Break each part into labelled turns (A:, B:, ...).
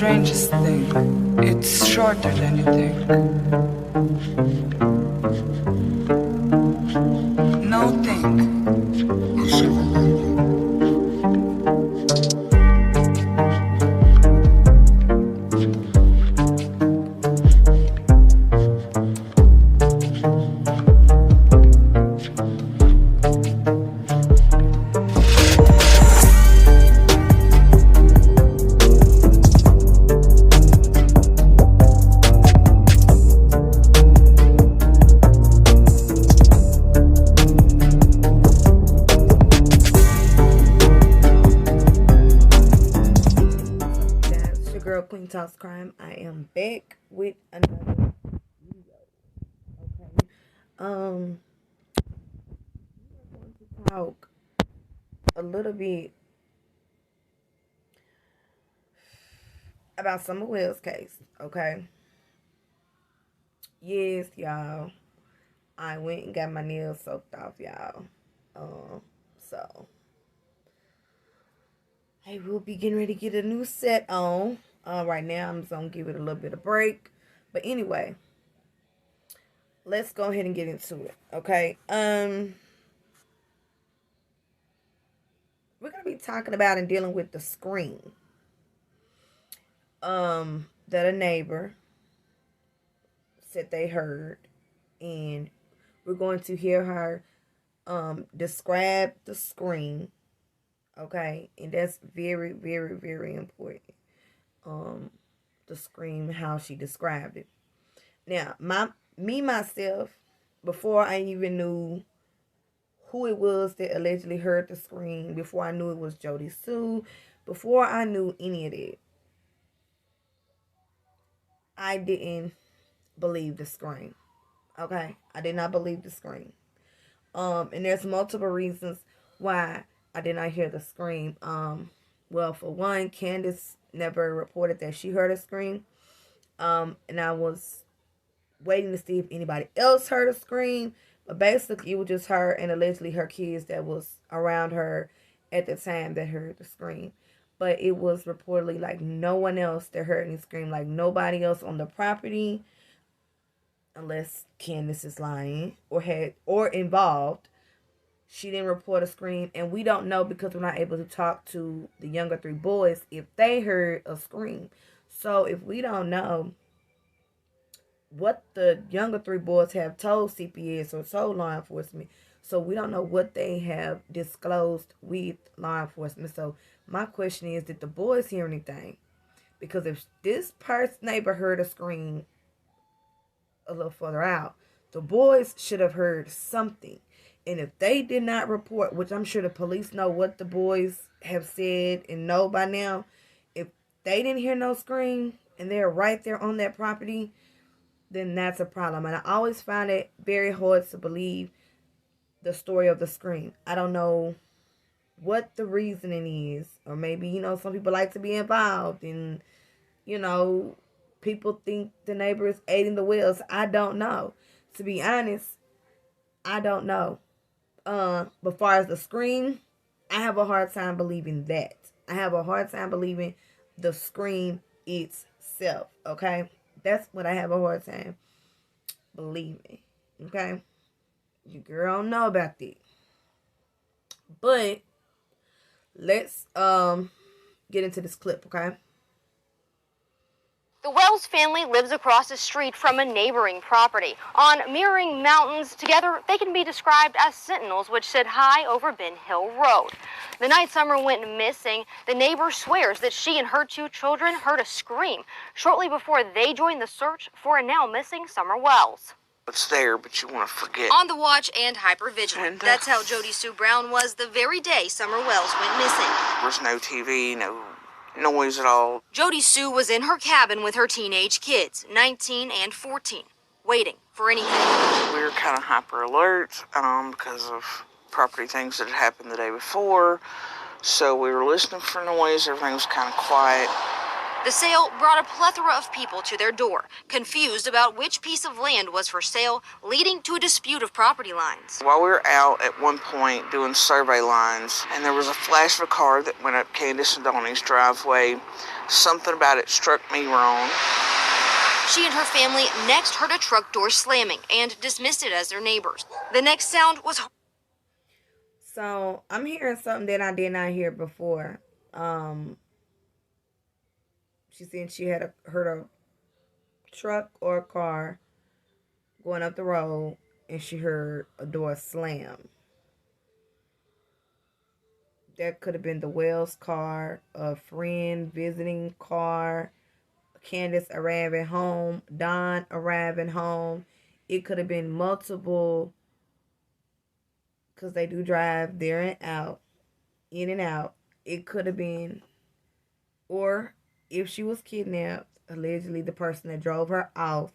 A: strangest thing. It's shorter than you think. No think. It's shorter.
B: Queen Talks Crime. I am back with another video. Okay. We're going to talk a little bit about Summer Wells' case. Okay. Yes, y'all. I went and got my nails soaked off, y'all. So I will be getting ready to get a new set on. Right now, I'm just gonna give it a little bit of break. But anyway, let's go ahead and get into it. Okay. We're gonna be talking about and dealing with the scream. That a neighbor said they heard, and we're going to hear her describe the scream. Okay, and that's very, very, very important. The scream, how she described it. Now, myself, before I even knew who it was that allegedly heard the scream, before I knew it was Jody Sue, before I knew any of that, I didn't believe the scream. Okay, I did not believe the scream. And there's multiple reasons why I did not hear the scream. Well, for one, Candace never reported that she heard a scream. And I was waiting to see if anybody else heard a scream. But basically, it was just her and allegedly her kids that was around her at the time that heard the scream. But it was reportedly like no one else that heard any scream. Like nobody else on the property, unless Candace is lying or involved. She didn't report a scream, and we don't know because we're not able to talk to the younger three boys if they heard a scream. So if we don't know what the younger three boys have told CPS or told law enforcement, so we don't know what they have disclosed with law enforcement. So my question is, did the boys hear anything? Because if this neighbor heard a scream a little further out, the boys should have heard something. And if they did not report, which I'm sure the police know what the boys have said and know by now, if they didn't hear no scream and they're right there on that property, then that's a problem. And I always find it very hard to believe the story of the scream. I don't know what the reasoning is. Or maybe, some people like to be involved and, people think the neighbor is aiding the wells. I don't know. To be honest, I don't know. But far as the scream, I have a hard time believing that. I have a hard time believing the scream itself. Okay? That's what I have a hard time believing. Okay? Your girl don't know about that. But let's get into this clip, okay?
C: The Wells family lives across the street from a neighboring property. On mirroring mountains, together they can be described as sentinels which sit high over Ben Hill Road. The night Summer went missing, the neighbor swears that she and her two children heard a scream shortly before they joined the search for a now missing Summer Wells.
D: It's there, but you want to forget.
C: On the watch and hypervigilant. That's how Jody Sue Brown was the very day Summer Wells went missing.
D: There's no TV, no noise at all.
C: Jody Sue was in her cabin with her teenage kids, 19 and 14, waiting for anything.
D: We were kind of hyper alert because of property things that had happened the day before. So we were listening for noise. Everything was kind of quiet.
C: The sale brought a plethora of people to their door, confused about which piece of land was for sale, leading to a dispute of property lines.
D: While we were out at one point doing survey lines, and there was a flash of a car that went up Candace and Donnie's driveway, something about it struck me wrong.
C: She and her family next heard a truck door slamming and dismissed it as their neighbors. The next sound was...
B: So I'm hearing something that I did not hear before. She said she had heard a truck or a car going up the road, and she heard a door slam. That could have been the Wells car, a friend visiting car, Candace arriving home, Don arriving home. It could have been multiple, because they do drive there and out, in and out. It could have been, or if she was kidnapped, allegedly the person that drove her off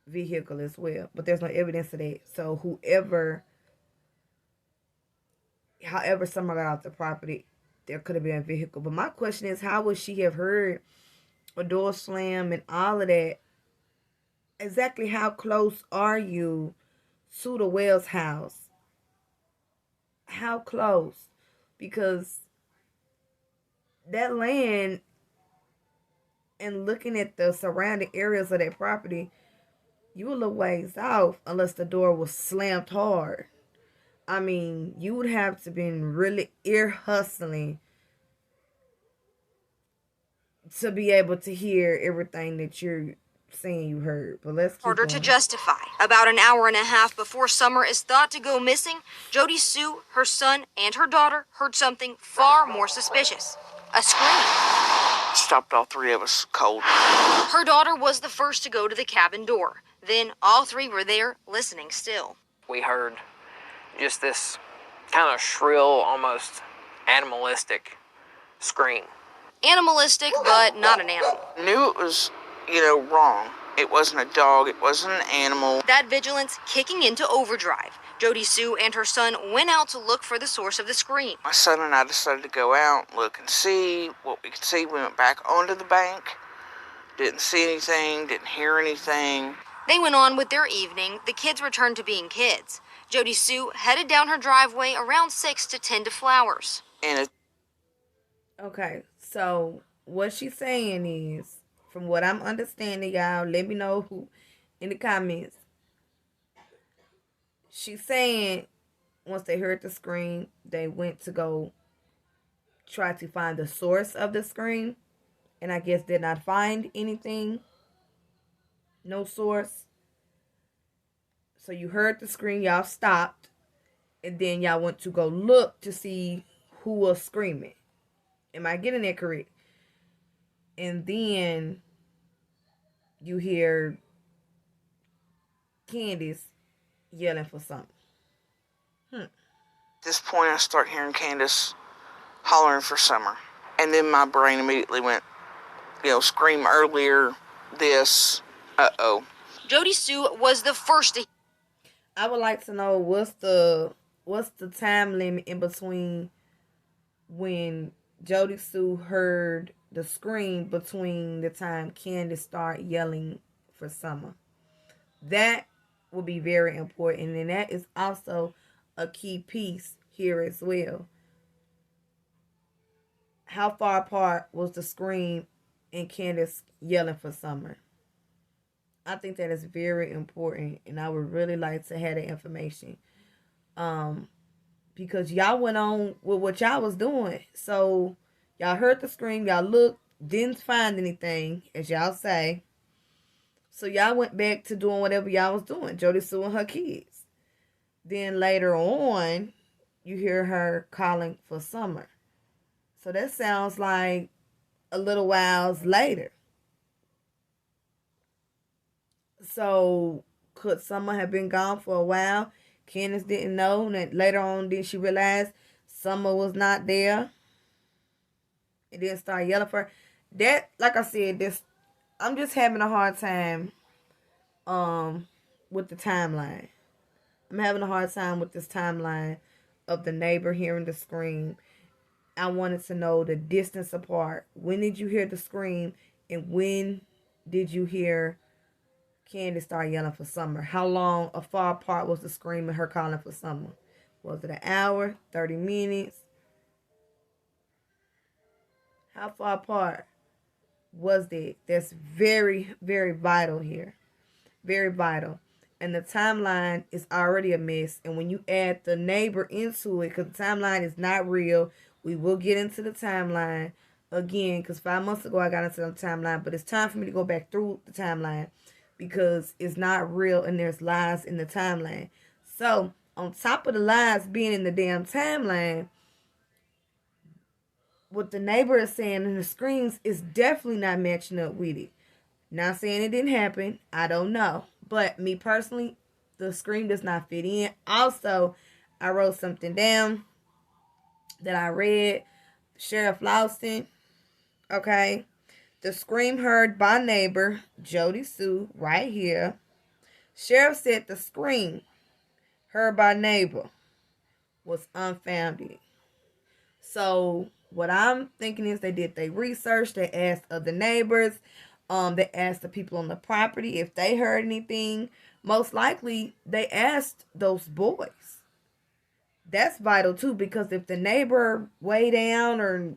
B: vehicle as well. But there's no evidence of that. So however someone got off the property, there could have been a vehicle. But my question is, how would she have heard a door slam and all of that? Exactly how close are you to the Wells house? How close? Because that land, and looking at the surrounding areas of that property, you a little ways off unless the door was slammed hard. I mean, you would have to been really ear hustling to be able to hear everything that you're saying you heard. But let's keep
C: harder
B: going.
C: to justify. About an hour and a half before Summer is thought to go missing, Jody Sue, her son, and her daughter heard something far more suspicious. A scream.
D: Stopped all three of us cold.
C: Her daughter was the first to go to the cabin door. Then all three were there, listening still.
E: We heard just this kind of shrill, almost animalistic scream.
C: Animalistic, but not an animal.
D: Knew it was, wrong. It wasn't a dog. It wasn't an animal.
C: That vigilance kicking into overdrive. Jody Sue and her son went out to look for the source of the scream.
D: My son and I decided to go out, look and see what we could see. We went back onto the bank. Didn't see anything, didn't hear anything.
C: They went on with their evening. The kids returned to being kids. Jody Sue headed down her driveway around 6 to tend to flowers.
B: Okay, so what she's saying is, from what I'm understanding, y'all, let me know who in the comments. She's saying once they heard the scream, they went to go try to find the source of the scream, and I guess did not find anything. No source. So you heard the scream, y'all stopped, and then y'all went to go look to see who was screaming. Am I getting that correct? And then you hear Candace yelling for something.
D: At this point, I start hearing Candace hollering for Summer. And then my brain immediately went, scream earlier, this, uh-oh.
C: Jody Sue was the first to...
B: I would like to know what's the time limit in between when Jody Sue heard the scream between the time Candace started yelling for Summer. That will be very important, and that is also a key piece here as well. How far apart was the scream and Candace yelling for Summer? I think that is very important, and I would really like to have that information. Because y'all went on with what y'all was doing. So y'all heard the scream, y'all looked, didn't find anything, as y'all say. So y'all went back to doing whatever y'all was doing, Jody Sue and her kids. Then later on, you hear her calling for Summer. So that sounds like a little whiles later. So could Summer have been gone for a while? Candace didn't know, and later on then she realized Summer was not there. And then start yelling for her. That, like I said, I'm just having a hard time with the timeline. I'm having a hard time with this timeline of the neighbor hearing the scream I wanted to know the distance apart. When did you hear the scream? And when did you hear Candace start yelling for Summer? How long or far apart was the scream and her calling for Summer? Was it an hour, 30 minutes? How far apart was that? That's very, very vital here. Very vital. And the timeline is already a mess. And when you add the neighbor into it, because the timeline is not real, we will get into the timeline again. Because 5 months ago I got into the timeline, but it's time for me to go back through the timeline because it's not real and there's lies in the timeline. So on top of the lies being in the damn timeline, what the neighbor is saying in the screens is definitely not matching up with it. Not saying it didn't happen. I don't know. But me personally, the scream does not fit in. Also, I wrote something down that I read. Sheriff Lawson, okay. The scream heard by neighbor Jody Sue right here. Sheriff said the scream heard by neighbor was unfounded. So what I'm thinking is they did their research. They asked other neighbors. They asked the people on the property if they heard anything. Most likely, they asked those boys. That's vital too, because if the neighbor way down or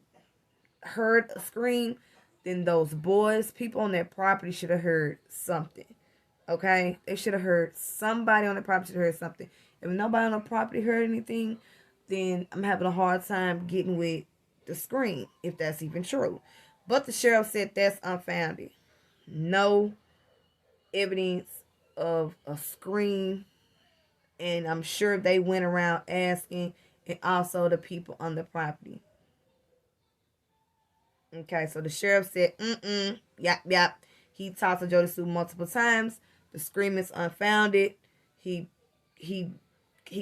B: heard a scream, then those boys, people on that property, should have heard something. Okay, they should have heard somebody on the property should have heard something. If nobody on the property heard anything, then I'm having a hard time getting with the scream, if that's even true. But the sheriff said that's unfounded. No evidence of a scream, and I'm sure they went around asking, and also the people on the property. Okay, so the sheriff said, yap. He talked to Jody Sue multiple times. The scream is unfounded. He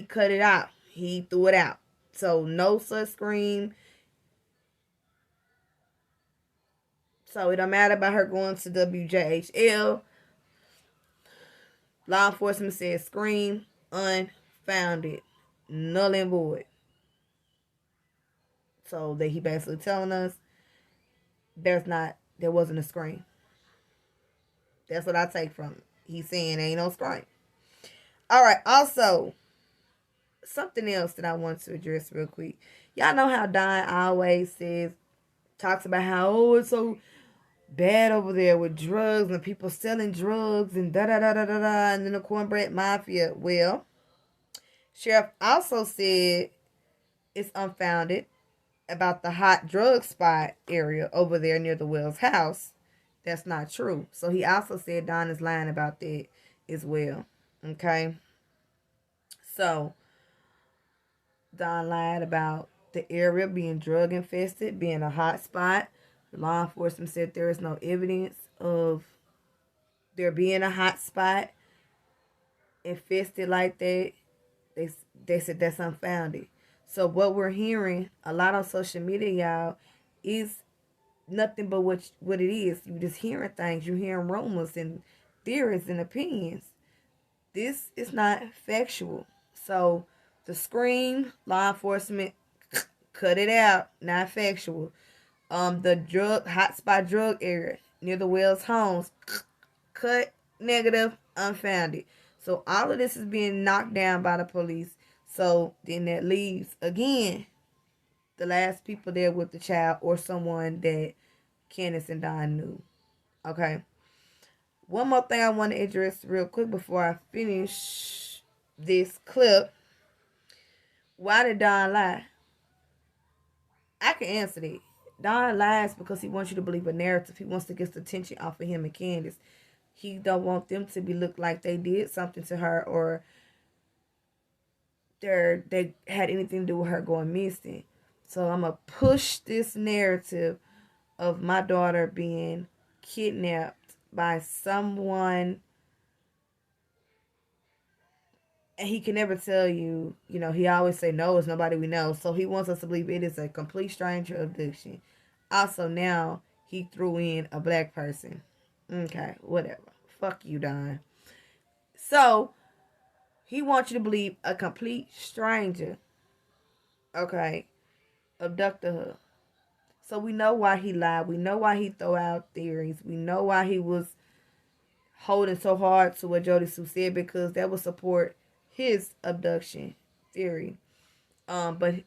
B: cut it out. He threw it out. So no such scream. So it don't matter about her going to WJHL. Law enforcement said scream unfounded, null and void. So that he basically telling us there wasn't a scream. That's what I take from it. He's saying ain't no scream. All right. Also, something else that I want to address real quick. Y'all know how Don always talks about how it's so bad over there with drugs and people selling drugs and da and then the cornbread mafia. Well, sheriff also said it's unfounded about the hot drug spot area over there near the Wells house. That's not true. So he also said Don is lying about that as well. Okay. So Don lied about the area being drug infested, being a hot spot. The law enforcement said there is no evidence of there being a hot spot infested like that. They said that's unfounded. So what we're hearing a lot on social media, y'all, is nothing but what it is. You just hearing things. You hearing rumors and theories and opinions. This is not factual. So the scream, law enforcement cut it out. Not factual. The hotspot drug area near the Wells homes, cut, negative, unfounded. So all of this is being knocked down by the police. So then that leaves again the last people there with the child or someone that Candace and Don knew. Okay. One more thing I want to address real quick before I finish this clip. Why did Don lie? I can answer that. Don lies because he wants you to believe a narrative. He wants to get the attention off of him and Candace. He don't want them to be looked like they did something to her or they had anything to do with her going missing. So I'm going to push this narrative of my daughter being kidnapped by someone, and he can never tell you, he always say no, it's nobody we know. So he wants us to believe it is a complete stranger abduction. Also now he threw in a black person. Okay, whatever. Fuck you, Don. So he wants you to believe a complete stranger. Okay. abducted her. So we know why he lied. We know why he threw out theories. We know why he was holding so hard to what Jody Sue said, because that would support his abduction theory. But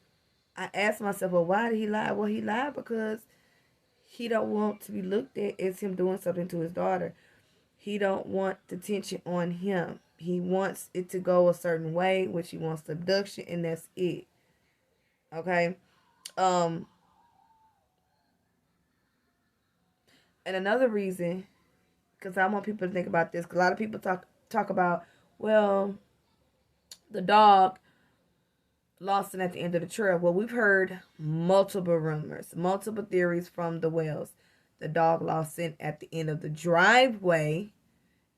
B: I asked myself, well, why did he lie? Well, he lied because he don't want to be looked at as him doing something to his daughter. He don't want the tension on him. He wants it to go a certain way, which he wants the abduction, and that's it. Okay. And another reason, because I want people to think about this, because a lot of people talk about, well, the dog lost it at the end of the trail. Well, we've heard multiple rumors, multiple theories from the Wells. The dog lost it at the end of the driveway,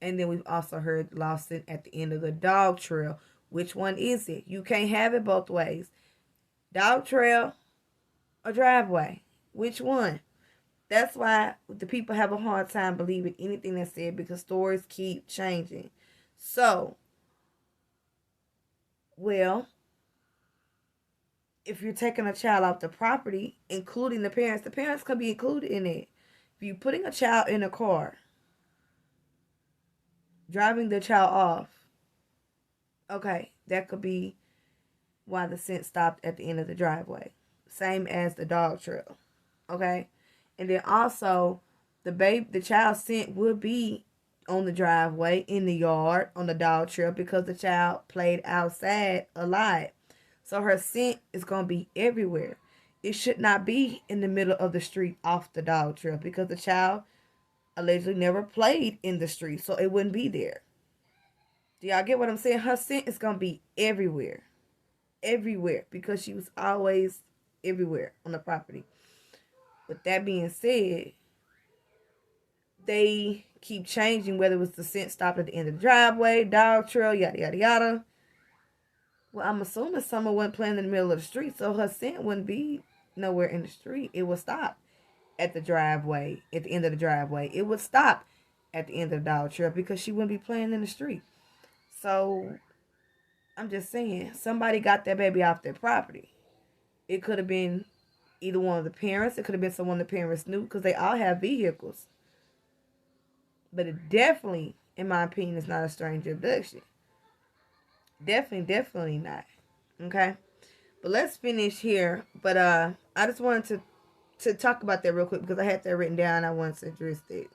B: and then we've also heard lost it at the end of the dog trail. Which one is it? You can't have it both ways. Dog trail or driveway? Which one? That's why the people have a hard time believing anything that's said, because stories keep changing. So, well, if you're taking a child off the property, including the parents could be included in it. If you're putting a child in a car, driving the child off, okay, that could be why the scent stopped at the end of the driveway. Same as the dog trail, okay? And then also, the child's scent would be on the driveway, in the yard, on the dog trail, because the child played outside a lot. So her scent is going to be everywhere. It should not be in the middle of the street off the dog trail, because the child allegedly never played in the street, so it wouldn't be there. Do y'all get what I'm saying? Her scent is going to be everywhere. Everywhere, because she was always everywhere on the property. With that being said, they keep changing whether it was the scent stopped at the end of the driveway, dog trail, yada, yada, yada. Well, I'm assuming Summer wasn't playing in the middle of the street, so her scent wouldn't be nowhere in the street. It would stop at the driveway, at the end of the driveway. It would stop at the end of the dog trail, because she wouldn't be playing in the street. So, I'm just saying, somebody got that baby off their property. It could have been either one of the parents. It could have been someone the parents knew, because they all have vehicles. But it definitely, in my opinion, is not a strange abduction. Definitely not. Okay? But let's finish here. But I just wanted to talk about that real quick, because I had that written down. I wanted to address it.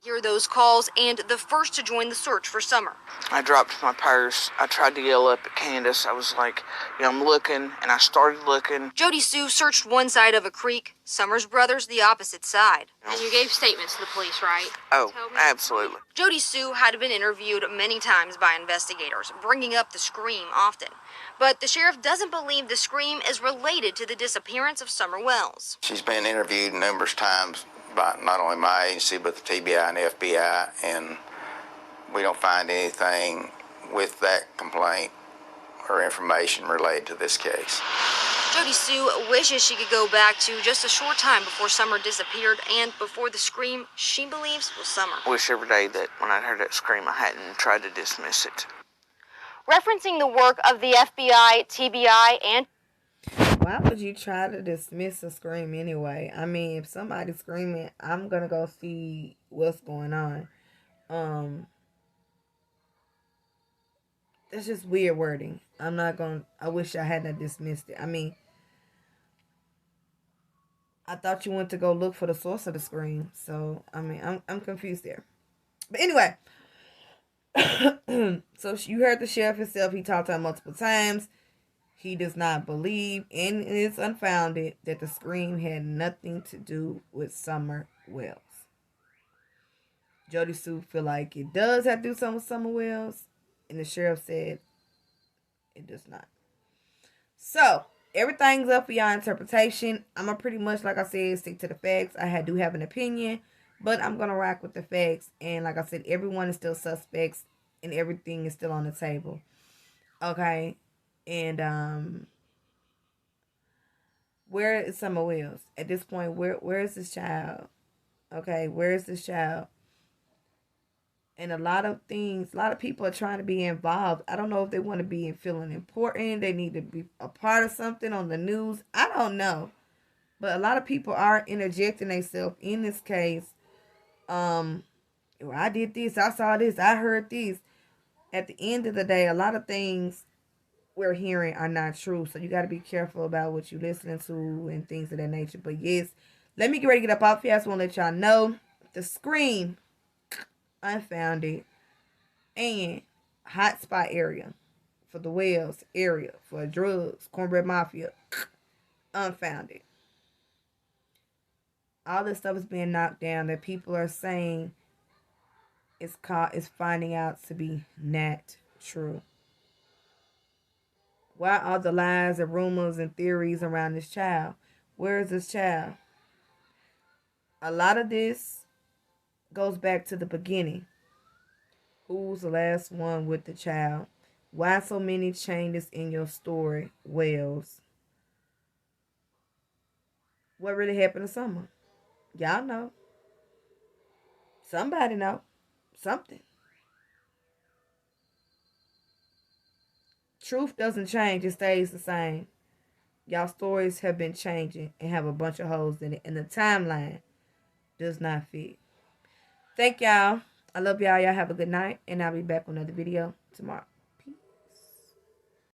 C: Hear those calls and the first to join the search for Summer.
D: I dropped my purse. I tried to yell up at Candace. I was like, I'm looking, and I started looking.
C: Jody Sue searched one side of a creek, Summer's brothers the opposite side.
F: And you gave statements to the police, right?
D: Oh, absolutely.
C: Jody Sue had been interviewed many times by investigators, bringing up the scream often. But the sheriff doesn't believe the scream is related to the disappearance of Summer Wells.
G: She's been interviewed numerous times by not only my agency, but the TBI and FBI, and we don't find anything with that complaint or information related to this case.
C: Jody Sue wishes she could go back to just a short time before Summer disappeared and before the scream she believes was Summer.
D: I wish every day that when I heard that scream, I hadn't tried to dismiss it.
C: Referencing the work of the FBI, TBI, and...
B: Why would you try to dismiss a scream anyway? I mean, if somebody's screaming, I'm going to go see what's going on. That's just weird wording. I wish I hadn't dismissed it. I mean, I thought you went to go look for the source of the scream. So, I mean, I'm confused there. But anyway, so you heard the sheriff himself. He talked to her multiple times. He does not believe, and it's unfounded, that the scream had nothing to do with Summer Wells. Jody Sue feel like it does have to do something with Summer Wells, and the sheriff said it does not. So, everything's up for y'all interpretation. I'm going to pretty much, like I said, stick to the facts. I do have an opinion, but I'm going to rock with the facts. And like I said, everyone is still suspects, and everything is still on the table. Okay? And where is Summer Wells at this point? Where is this child? Okay, where is this child? And a lot of things, a lot of people are trying to be involved. I don't know if they want to be feeling important. They need to be a part of something on the news. I don't know. But a lot of people are interjecting themselves in this case. Well, I did this, I saw this, I heard this. At the end of the day, a lot of things we're hearing are not true. So you got to be careful about what you're listening to and things of that nature. But yes, let me get ready to get up off here. I just want to let y'all know the Scream, Unfounded, and Hotspot area for the Wells area for drugs, Cornbread Mafia, Unfounded. All this stuff is being knocked down that people are saying is finding out to be not true. Why are the lies and rumors and theories around this child? Where is this child? A lot of this goes back to the beginning. Who's the last one with the child? Why so many changes in your story, Wells? What really happened to Summer? Y'all know. Somebody know. Something. Truth doesn't change, it stays the same. Y'all stories have been changing and have a bunch of holes in it, and the timeline does not fit. Thank y'all. I love y'all. Y'all have a good night, and I'll be back with another video tomorrow.